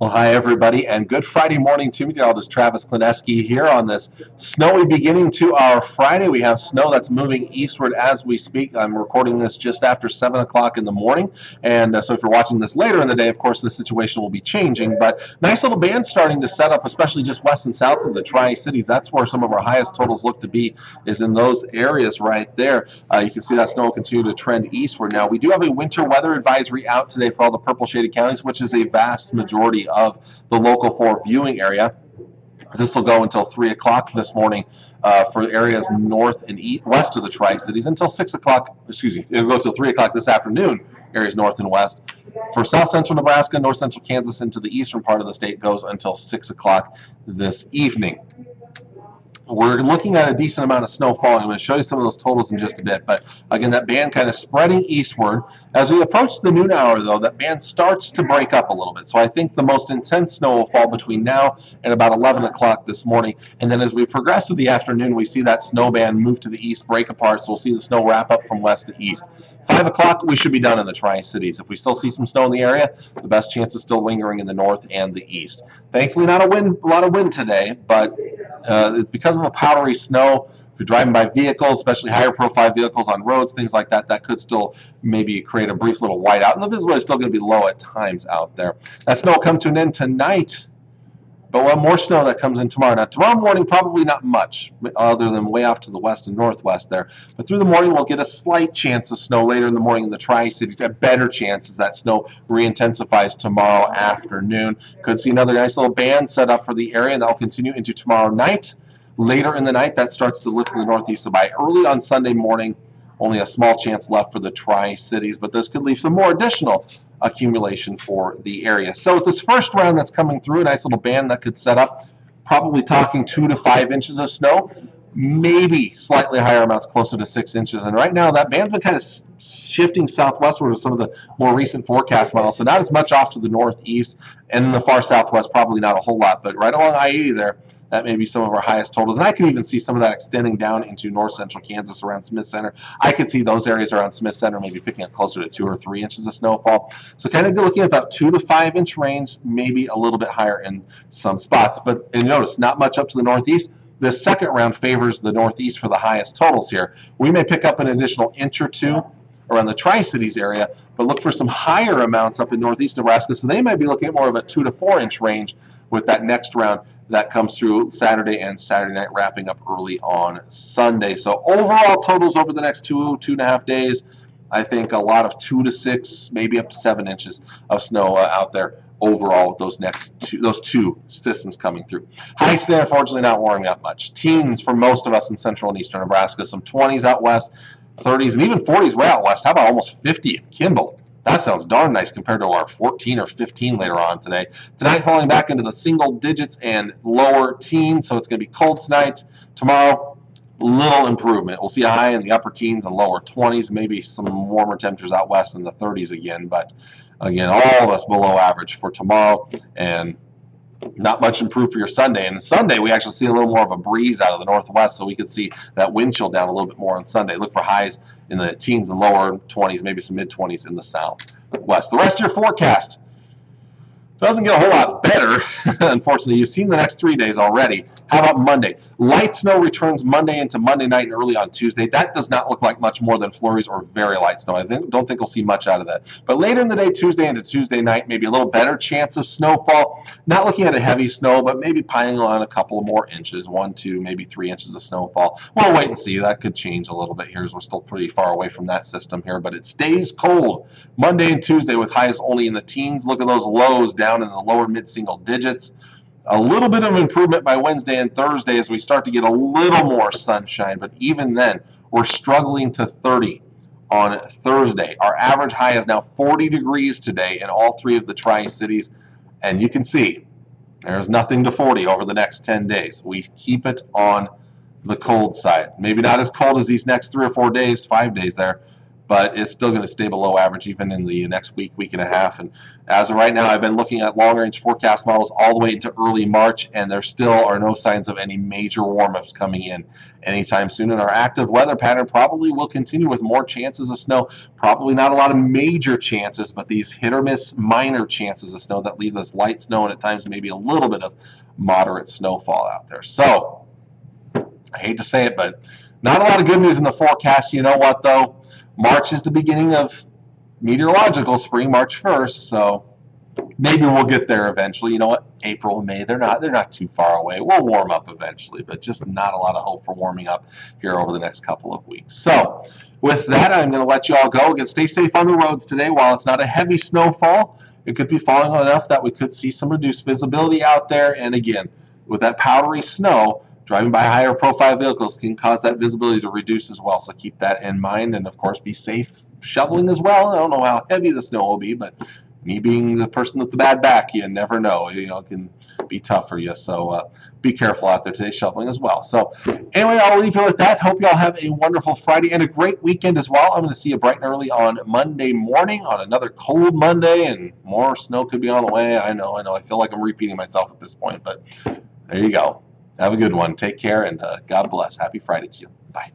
Well, hi, everybody, and good Friday morning to meteorologist Travis Klineski here on this snowy beginning to our Friday. We have snow that's moving eastward as we speak. I'm recording this just after 7 o'clock in the morning, and so if you're watching this later in the day, of course, the situation will be changing, but nice little band starting to set up, especially just west and south of the Tri-Cities. That's where some of our highest totals look to be, is in those areas right there. You can see that snow will continue to trend eastward. Now, we do have a winter weather advisory out today for all the purple shaded counties, which is a vast majority of the local 4 viewing area. This will go until 3 o'clock this morning for areas north and west of the Tri-Cities until 6 o'clock, excuse me, it'll go until 3 o'clock this afternoon, areas north and west. For south central Nebraska, north central Kansas into the eastern part of the state goes until 6 o'clock this evening. We're looking at a decent amount of snow falling. I'm going to show you some of those totals in just a bit. But again, that band kind of spreading eastward. As we approach the noon hour, though, that band starts to break up a little bit. So I think the most intense snow will fall between now and about 11 o'clock this morning. And then as we progress through the afternoon, we see that snow band move to the east, break apart. So we'll see the snow wrap up from west to east. 5 o'clock, we should be done in the Tri-Cities. If we still see some snow in the area, the best chance is still lingering in the north and the east. Thankfully, not a lot of wind today, but because of the powdery snow, if you're driving by vehicles, especially higher profile vehicles on roads, things like that, that could still maybe create a brief little whiteout. And the visibility is still going to be low at times out there. That snow will come to an end tonight, but we'll have more snow that comes in tomorrow. Now, tomorrow morning, probably not much, other than way off to the west and northwest there. But through the morning, we'll get a slight chance of snow later in the morning in the Tri-Cities. A better chance as that snow re-intensifies tomorrow afternoon. Could see another nice little band set up for the area, and that will continue into tomorrow night. Later in the night, that starts to lift to the northeast. So by early on Sunday morning, only a small chance left for the Tri-Cities, but this could leave some more additional accumulation for the area. So with this first round that's coming through, a nice little band that could set up, probably talking 2 to 5 inches of snow, maybe slightly higher amounts, closer to 6 inches. And right now, that band's been kind of shifting southwestward with some of the more recent forecast models. So not as much off to the northeast, and in the far southwest, probably not a whole lot. But right along I-80 there, that may be some of our highest totals. And I can even see some of that extending down into north central Kansas around Smith Center. I could see those areas around Smith Center maybe picking up closer to 2 or 3 inches of snowfall. So kind of looking at about 2 to 5 inch range, maybe a little bit higher in some spots. But and notice, not much up to the northeast. This second round favors the northeast for the highest totals here. We may pick up an additional inch or 2 around the Tri-Cities area, but look for some higher amounts up in northeast Nebraska. So they might be looking at more of a 2 to 4 inch range with that next round that comes through Saturday and Saturday night, wrapping up early on Sunday. So overall totals over the next 2.5 days, I think a lot of 2 to 6, maybe up to 7 inches of snow out there overall with those two systems coming through. Highs today, unfortunately, not warming up much. Teens for most of us in central and eastern Nebraska, some 20s out west, 30s, and even 40s way out west. How about almost 50 in Kimball? That sounds darn nice compared to our 14 or 15 later on today. Tonight falling back into the single digits and lower teens, so it's going to be cold tonight. Tomorrow, little improvement. We'll see a high in the upper teens and lower 20s, maybe some warmer temperatures out west in the 30s again, but again, all of us below average for tomorrow, and not much improved for your Sunday. And Sunday, we actually see a little more of a breeze out of the northwest, so we could see that wind chill down a little bit more on Sunday. Look for highs in the teens and lower 20s, maybe some mid-20s in the southwest. The rest of your forecast doesn't get a whole lot better. Unfortunately, you've seen the next 3 days already. How about Monday? Light snow returns Monday into Monday night and early on Tuesday. That does not look like much more than flurries or very light snow. Don't think we'll see much out of that. But later in the day, Tuesday into Tuesday night, maybe a little better chance of snowfall. Not looking at a heavy snow, but maybe piling on a couple more inches, 1, 2, maybe 3 inches of snowfall. We'll wait and see. That could change a little bit here as we're still pretty far away from that system here, but it stays cold Monday and Tuesday with highs only in the teens. Look at those lows down in the lower mid-single digits. A little bit of improvement by Wednesday and Thursday as we start to get a little more sunshine, but even then, we're struggling to 30 on Thursday. Our average high is now 40 degrees today in all 3 of the Tri-Cities, and you can see there's nothing to 40 over the next 10 days. We keep it on the cold side. Maybe not as cold as these next 3 or 4 days, 5 days there, but it's still going to stay below average even in the next week, week and a half. And as of right now, I've been looking at long-range forecast models all the way into early March, and there still are no signs of any major warm-ups coming in anytime soon. And our active weather pattern probably will continue with more chances of snow. Probably not a lot of major chances, but these hit or miss minor chances of snow that leave us light snow and at times maybe a little bit of moderate snowfall out there. So I hate to say it, but not a lot of good news in the forecast. You know what, though? March is the beginning of meteorological spring, March 1st, so maybe we'll get there eventually. You know what? April and May, they're not too far away. We'll warm up eventually, but just not a lot of hope for warming up here over the next couple of weeks. So with that, I'm going to let you all go. Again, stay safe on the roads today. While it's not a heavy snowfall, it could be falling enough that we could see some reduced visibility out there. And again, with that powdery snow, driving by higher profile vehicles can cause that visibility to reduce as well. So keep that in mind, and of course be safe shoveling as well. I don't know how heavy the snow will be, but me being the person with the bad back, you never know. You know, it can be tough for you. So be careful out there today shoveling as well. So anyway, I'll leave you with that. Hope you all have a wonderful Friday and a great weekend as well. I'm going to see you bright and early on Monday morning on another cold Monday, and more snow could be on the way. I know. I feel like I'm repeating myself at this point, but there you go. Have a good one. Take care, and God bless. Happy Friday to you. Bye.